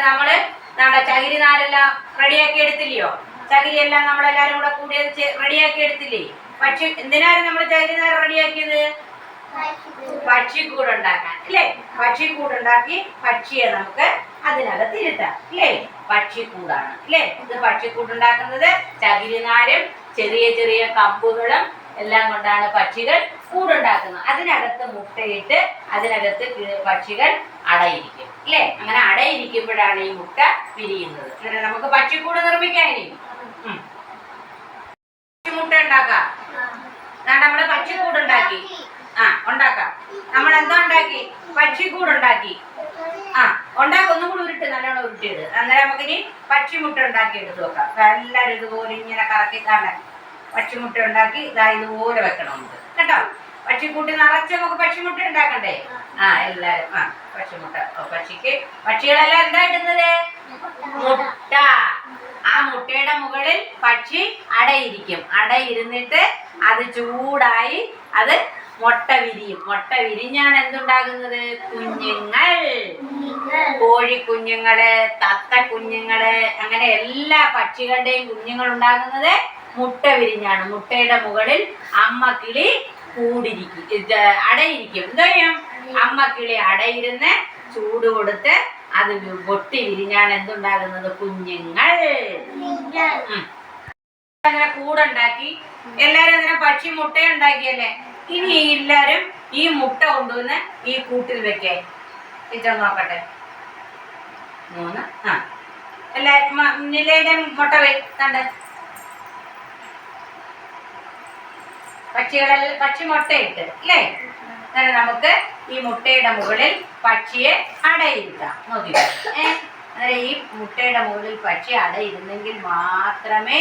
നമ്മള് നമ്മുടെ ചകിരി നാരെല്ലാം റെഡിയാക്കി എടുത്തില്ലയോ? ചകിരിയെല്ലാം നമ്മളെല്ലാരും കൂടെ കൂടി റെഡിയാക്കി എടുത്തില്ലേ? എന്തിനായിരുന്നു നമ്മൾ ചകിരി നാര് റെഡിയാക്കിയത്? പക്ഷിക്കൂടുണ്ടാക്കാൻ അല്ലേ? പക്ഷിക്കൂടുണ്ടാക്കി പക്ഷിയെ നമുക്ക് അതിനകത്ത് ഇരുത്താം അല്ലേ? പക്ഷിക്കൂടാണ് അല്ലേ? ഇത് പക്ഷിക്കൂടുണ്ടാക്കുന്നത് ചകിരിനാരും ചെറിയ ചെറിയ കമ്പുകളും എല്ലാം കൊണ്ടാണ് പക്ഷികൾ കൂടുണ്ടാക്കുന്നത്. അതിനകത്ത് മുട്ടയിട്ട് അതിനകത്ത് പക്ഷികൾ അടയിരിക്കും അല്ലേ? അങ്ങനെ അടയിരിക്കുമ്പോഴാണ് ഈ മുട്ട വിരിയുന്നത്. അങ്ങനെ നമുക്ക് പക്ഷിക്കൂട് നിർമ്മിക്കാൻ ഇനി മുട്ട ഉണ്ടാക്കാം. നമ്മള് പക്ഷിക്കൂടുണ്ടാക്കി. ഉണ്ടാക്കാം. നമ്മൾ എന്താ ഉണ്ടാക്കി? പക്ഷിക്കൂടുണ്ടാക്കി. ഉണ്ടാക്കി ഒന്നും കൂടി ഉരുട്ട്, നല്ലോണം ഉരുട്ടിയത്. അന്നേരം നമുക്കിനി പക്ഷിമുട്ട ഉണ്ടാക്കി എടുത്ത് വെക്കാം. എല്ലാവരും ഇതുപോലെ ഇങ്ങനെ കറക്കി പക്ഷിമുട്ട ഉണ്ടാക്കി ഇതുപോലെ വെക്കണം നമുക്ക് കേട്ടോ. പക്ഷിക്കൂട്ടി നിറച്ച് നമുക്ക് പക്ഷിമുട്ട ഉണ്ടാക്കണ്ടേ? എല്ലാരും പക്ഷിമുട്ട. പക്ഷികളെല്ലാം എന്താ ഇടുന്നത്? മുട്ട. ആ മുട്ടയുടെ മുകളിൽ പക്ഷി അടയിരിക്കും. അടയിരുന്നിട്ട് അത് ചൂടായി അത് മുട്ട വിരിയും. മുട്ട വിരിഞ്ഞാണ് എന്തുണ്ടാകുന്നത്? കുഞ്ഞുങ്ങൾ. കോഴിക്കുഞ്ഞുങ്ങള്, തത്ത കുഞ്ഞുങ്ങള്, അങ്ങനെ എല്ലാ പക്ഷികളുടെയും കുഞ്ഞുങ്ങൾ ഉണ്ടാകുന്നത് മുട്ട വിരിഞ്ഞാണ്. മുട്ടയുടെ മുകളിൽ അമ്മ കിളി കൂടിരിക്കും, അടയിരിക്കും. എന്താ ചെയ്യും? അമ്മ കിളി അടയിരുന്ന് ചൂട് കൊടുത്ത് അത് പൊട്ടി വിരിഞ്ഞാണ് എന്തുണ്ടാകുന്നത്? കുഞ്ഞുങ്ങൾ. അങ്ങനെ കൂടുണ്ടാക്കി എല്ലാരും അങ്ങനെ പക്ഷി മുട്ട ഉണ്ടാക്കിയല്ലേ? ഇനി എല്ലാരും ഈ മുട്ട കൊണ്ടുവന്ന് ഈ കൂട്ടിൽ വെക്കേ. ടീച്ചർ നോക്കട്ടെ. 3 എല്ലാരും നിലയുടെ മുട്ട കണ്ട് പക്ഷി മുട്ടയിട്ട് അല്ലേ? അങ്ങനെ നമുക്ക് ഈ മുട്ടയുടെ മുകളിൽ പക്ഷിയെ അടയിരുത്താം. നോക്കിക്കോ. അന്നേരം ഈ മുട്ടയുടെ മുകളിൽ പക്ഷി അടയിരുന്നെങ്കിൽ മാത്രമേ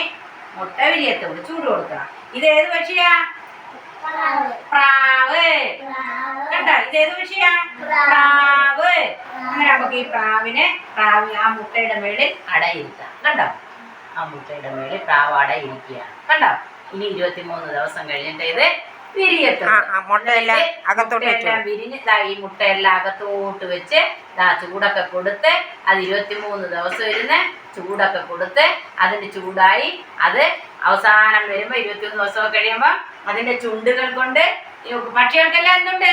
മുട്ട വിരിയത്തുള്ളൂ. ചൂട് കൊടുക്കണം. ഇതേത് പക്ഷിയാ? പ്രാവ്. കണ്ടോ? ഇതേത് പക്ഷിയാ? പ്രാവ്. അങ്ങനെ നമുക്ക് ഈ പ്രാവ് ആ മുട്ടയുടെ മേളിൽ അടയിരുത്താം. കണ്ടോ? ആ മുട്ടയുടെ മേളിൽ പ്രാവ് അടയിരിക്കുകയാണ്. കണ്ടോ? ഇനി 23 ദിവസം കഴിഞ്ഞിട്ട് ഇത് മുട്ടയെല്ലാം വിരിഞ്ഞ് ഈ മുട്ടയെല്ലാം അകത്തോട്ട് വെച്ച് ചൂടൊക്കെ കൊടുത്ത് അത് 23 ദിവസം ഇരുന്ന് ചൂടൊക്കെ കൊടുത്ത് അതിന് ചൂടായി അത് അവസാനം വരുമ്പോ 21 ദിവസമൊക്കെ കഴിയുമ്പോ അതിന്റെ ചുണ്ടുകൾ കൊണ്ട് പക്ഷികൾക്കെല്ലാം എന്തുണ്ട്?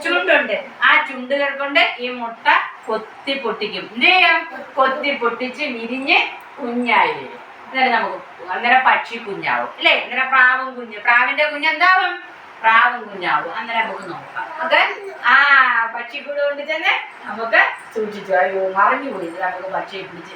ചുണ്ടുണ്ട്. ആ ചുണ്ടുകൾ കൊണ്ട് ഈ മുട്ട കൊത്തി പൊട്ടിക്കും. എന്ത് ചെയ്യും? കൊത്തി പൊട്ടിച്ച് വിരിഞ്ഞ് കുഞ്ഞായി വരും. അന്നേരം നമുക്ക് അന്നേരം പക്ഷി കുഞ്ഞാവും അല്ലേ? അന്നേരം പ്രാവും കുഞ്ഞ്. പ്രാവിന്റെ കുഞ്ഞ് എന്താവും? പ്രാവും കുഞ്ഞാവും. അന്നേരം നമുക്ക് നോക്കാം. നമുക്ക് പക്ഷിക്കൂട് കൊണ്ട് ചെന്ന് നമുക്ക് സൂക്ഷിച്ചു. അയ്യോ മറിഞ്ഞു പോയി. നമുക്ക് പക്ഷിയെ പിടിച്ച്